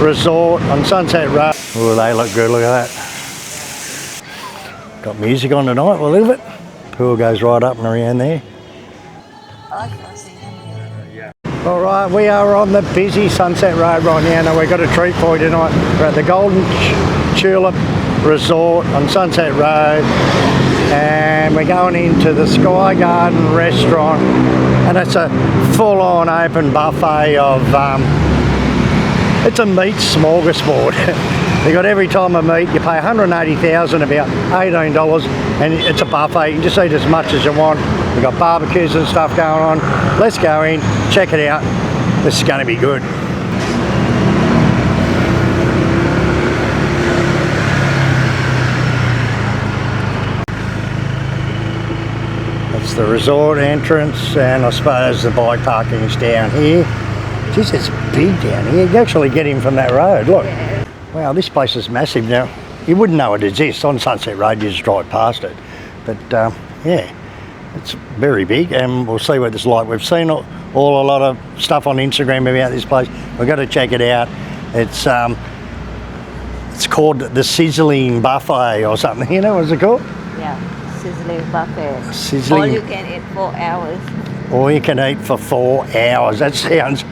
Resort on Sunset Road. Oh, they look good, look at that. Got music on tonight, we'll leave it. Pool goes right up and around there. Alright, we are on the busy Sunset Road right now. Now we've got a treat for you tonight. We're at the Golden Tulip Resort on Sunset Road. And we're going into the Sky Garden restaurant. And it's a full-on open buffet of, it's a meat smorgasbord. They got every type of meat. You pay $180,000, about $18, and it's a buffet. You can just eat as much as you want. We've got barbecues and stuff going on. Let's go in, check it out. This is going to be good. That's the resort entrance, and I suppose the bike parking is down here. Jeez, it's big down here. You can actually get in from that road, look. Wow, this place is massive now. You wouldn't know it exists on Sunset Road, you just drive past it. But yeah, it's very big, and we'll see what this is like. We've seen a lot of stuff on Instagram about this place. We've got to check it out. It's called the SIZZLING buffet or something, you know, what's it called? Yeah, SIZZLING buffet. SIZZLING. All you can eat 4 hours. All you can eat for 4 hours. That sounds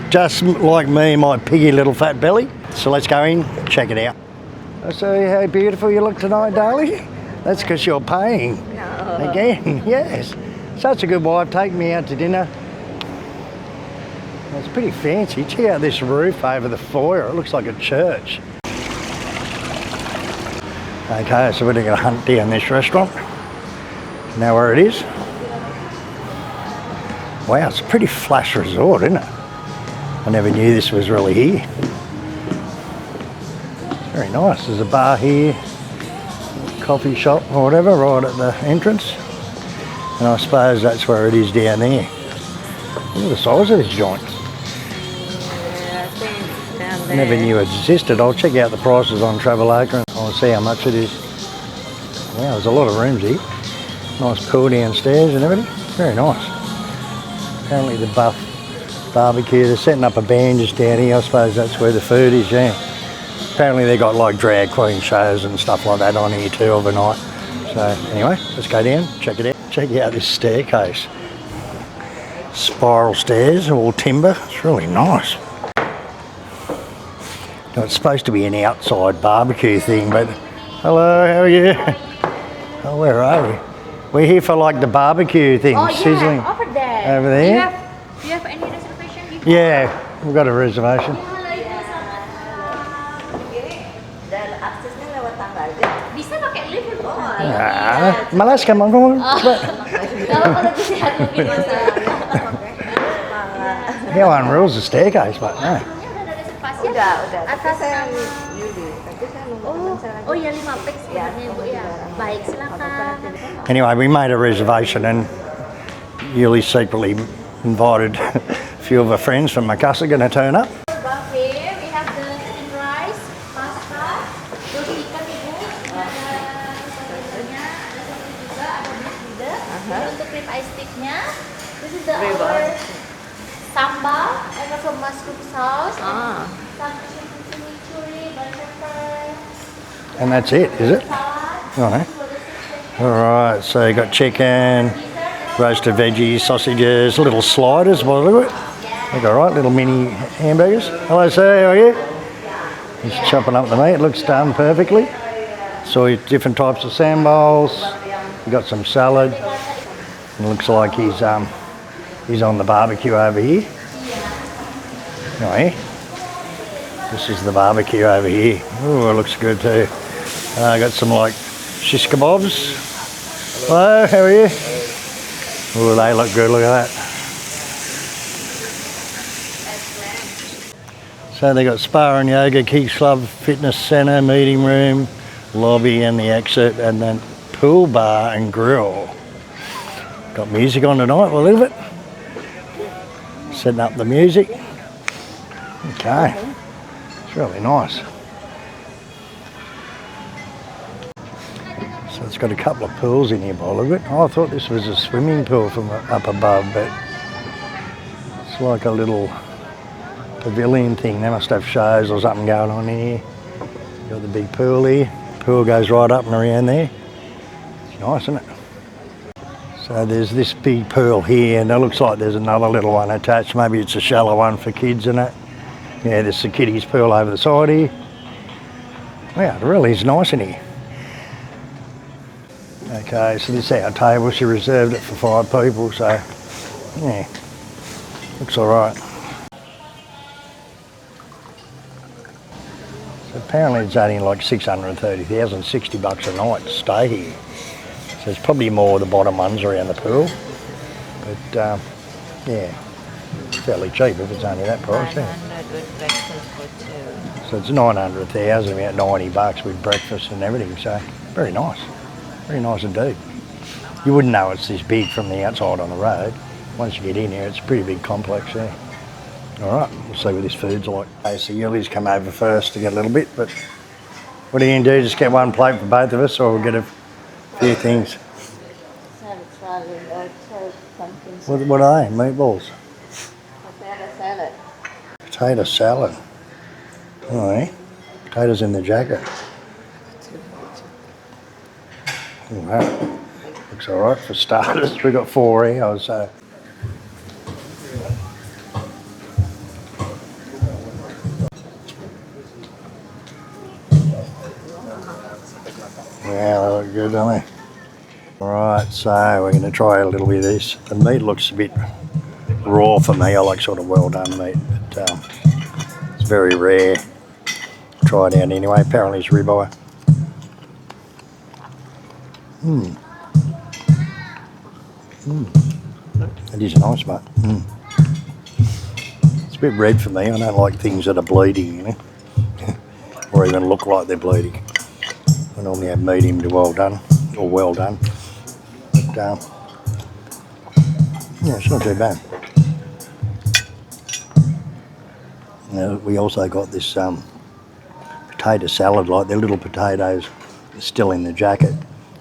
just like me and my piggy little fat belly. So let's go in, check it out. I see how beautiful you look tonight, darling. That's because you're paying. No. Again, yes. Such a good wife, taking me out to dinner. It's pretty fancy. Check out this roof over the foyer. It looks like a church. Okay, so we're going to hunt down this restaurant. Now where it is. Wow, it's a pretty flash resort, isn't it? I never knew this was really here. Very nice. There's a bar here, coffee shop or whatever, right at the entrance. And I suppose that's where it is down there. Look at the size of this joint. Yeah, I think it's down there. Never knew it existed. I'll check out the prices on Traveloka and I'll see how much it is. Wow, there's a lot of rooms here. Nice pool downstairs and everything. Very nice. Apparently the barbecue, they're setting up a band just down here. I suppose that's where the food is, yeah. Apparently they got like drag queen shows and stuff like that on here too overnight. So anyway, let's go down, check it out. Check out this staircase. Spiral stairs, all timber. It's really nice. Now it's supposed to be an outside barbecue thing, but hello, how are you? Oh, where are we? We're here for like the barbecue thing, sizzling. Over there. Over there? Do you have any reservation before? Yeah, we've got a reservation. Malas, come on. How unreal's the staircase, but no. Oh iya 5 pix ya, Bu ya. Baik, silakan. Anyway, we made a reservation and Yuli's secretly invited a few of her friends from Makassar going to turn up. Buffet, we have the steamed rice, pasta, terus ikan Ibu. Untuk rib eye stick-nya, this is the our sambal and also mushroom sauce, some chimichurri, black pepper. And that's it, is it? Oh, no. Alright, so you got chicken, roasted veggies, sausages, little sliders, by the look at it. Look alright, little mini hamburgers. Hello sir, how are you? He's chopping up the meat, it looks done perfectly. So different types of sambals. You got some salad. It looks like he's on the barbecue over here. Oh, yeah. This is the barbecue over here. Oh, it looks good too. I got some like shish kebabs. Hello, how are you? Oh, they look good, look at that. So they got spa and yoga, Kids Club, fitness centre, meeting room, lobby and the exit, and then pool bar and grill. Got music on tonight, we'll leave it. Setting up the music. Okay, it's really nice. So it's got a couple of pools in here by the look of it. Oh, I thought this was a swimming pool from up above, but it's like a little pavilion thing. They must have shows or something going on in here. Got the big pool here. Pool goes right up and around there. It's nice, isn't it? So there's this big pool here, and it looks like there's another little one attached. Maybe it's a shallow one for kids, isn't it? Yeah, there's the kiddies pool over the side here. Wow, it really is nice in here. Okay, so this is our table. She reserved it for 5 people, so yeah, looks all right. So apparently it's only like 630,000, $60 a night to stay here. So it's probably more the bottom ones around the pool, but yeah, it's fairly cheap if it's only that price. Yeah. 900 with breakfast for 2. So it's 900,000, about $90 with breakfast and everything. So very nice indeed. You wouldn't know it's this big from the outside on the road. Once you get in here, it's a pretty big complex there. All right, we'll see what this food's like. Okay, so Yuli's come over first to get a little bit, but what are you going to do? Just get one plate for both of us, or we'll get a few things? What are they? Meatballs? Potato salad. Potato salad. Oh, eh? Potatoes in the jacket. Oh, wow. Looks all right for starters. We've got 4 hours, so. Yeah, they look good, don't they? Right, so we're going to try a little bit of this. The meat looks a bit raw for me. I like sort of well done meat, but it's very rare. Try it out anyway. Apparently it's ribeye. It is nice, mate. It's a bit red for me. I don't like things that are bleeding, you know, or even look like they're bleeding. I normally have medium to well done, or well done. But yeah, it's not too bad. Now, we also got this potato salad, like they're little potatoes still in the jacket.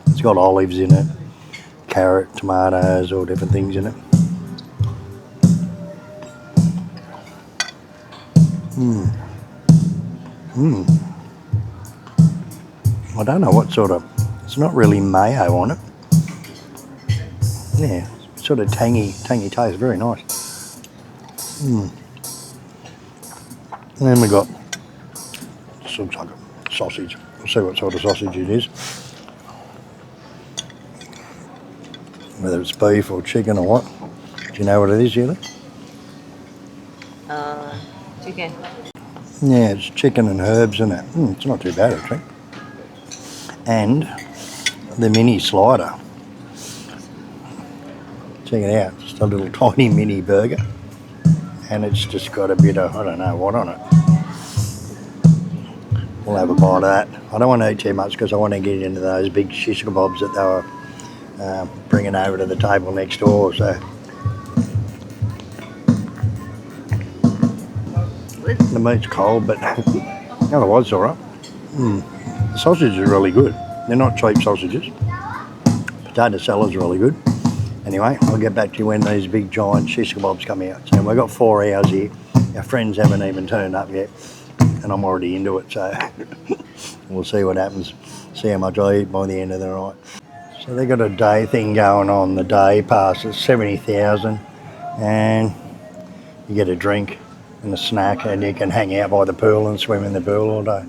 It's got olives in it, carrot, tomatoes, all different things in it. I don't know what sort of, it's not really mayo on it. Yeah, sort of tangy taste, very nice. And then we got, this looks like a sausage. We'll see what sort of sausage it is. Whether it's beef or chicken or what. Do you know what it is, Julie? Chicken. Yeah, it's chicken and herbs in it. It's not too bad actually. And the mini slider. Check it out, just a little tiny mini burger. And it's just got a bit of, I don't know what on it. We'll have a bite of that. I don't want to eat too much because I want to get into those big shish kebabs that they were bringing over to the table next door. So the meat's cold, but otherwise it's all right. The sausage is really good. They're not cheap sausages. Potato salad's really good. Anyway, I'll get back to you when these big giant shish kebabs come out. So we've got 4 hours here. Our friends haven't even turned up yet, and I'm already into it. So we'll see what happens. See how much I eat by the end of the night. So they've got a day thing going on. The day pass is 70,000, and you get a drink and a snack, and you can hang out by the pool and swim in the pool all day.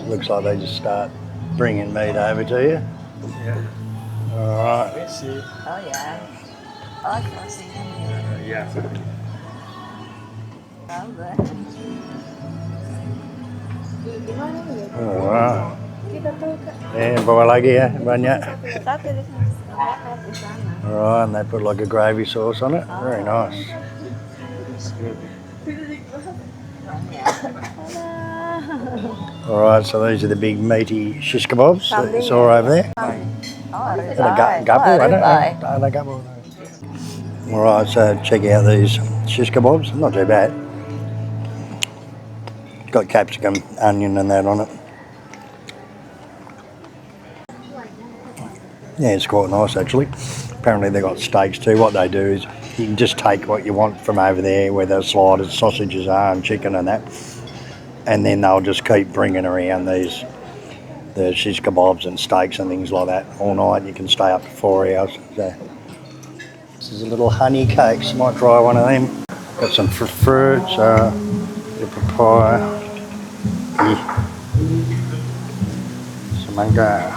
Looks like they just start bringing meat over to you. Yeah. All right. Oh yeah. Oh, sausage. Yeah. Oh, good. Oh, wow. Bawa lagi ya, banyak. Satu di sana. Alright, and they put like a gravy sauce on it. Very nice. Alright, so these are the big meaty shish kebabs that you saw over there. And a gabble, I don't know. Are they gabble? Alright, so check out these shish kebabs. Not too bad. Got capsicum, onion and that on it. Yeah, it's quite nice actually. Apparently they got steaks too. What they do is you can just take what you want from over there where the sliders, sausages are and chicken and that. And then they'll just keep bringing around the shish kebabs and steaks and things like that all night. You can stay up to 4 hours. So, this is a little honey cakes. You might try one of them. Got some fruits, your papaya, some mango.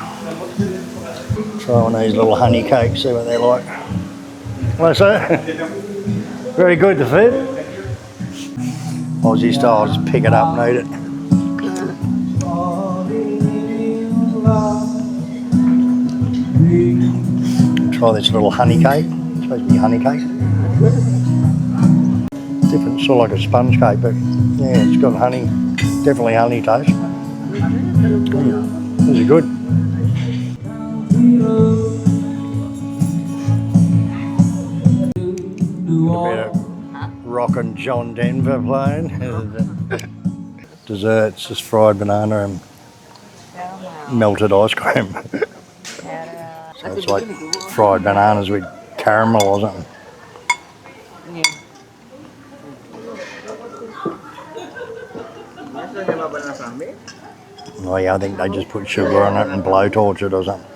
Try one of these little honey cakes, see what they're like. Well, so very good, the food. Aussie style, just pick it up and eat it. Try this little honey cake. It's supposed to be honey cake. Different, sort of like a sponge cake, but yeah, it's got honey, definitely honey taste. This is good. A bit of rockin' John Denver playing. Desserts, just fried banana and melted ice cream. So it's like fried bananas with caramel or something. Oh yeah, I think they just put sugar on it and blowtorch it or something.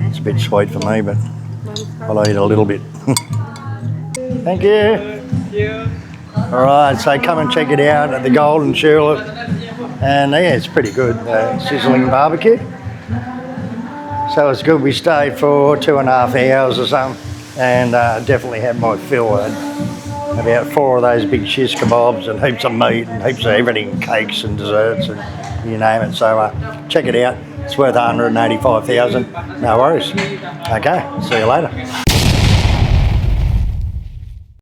It's a bit sweet for me, but I'll eat a little bit. Thank you. Alright, so come and check it out at the Golden Tulip. And yeah, it's pretty good. Sizzling barbecue. So it's good. We stayed for 2.5 hours or something, and definitely had my fill. I had about 4 of those big shish kebabs and heaps of meat and heaps of everything, cakes and desserts and you name it. So check it out. It's worth 185,000. No worries. Okay, see you later.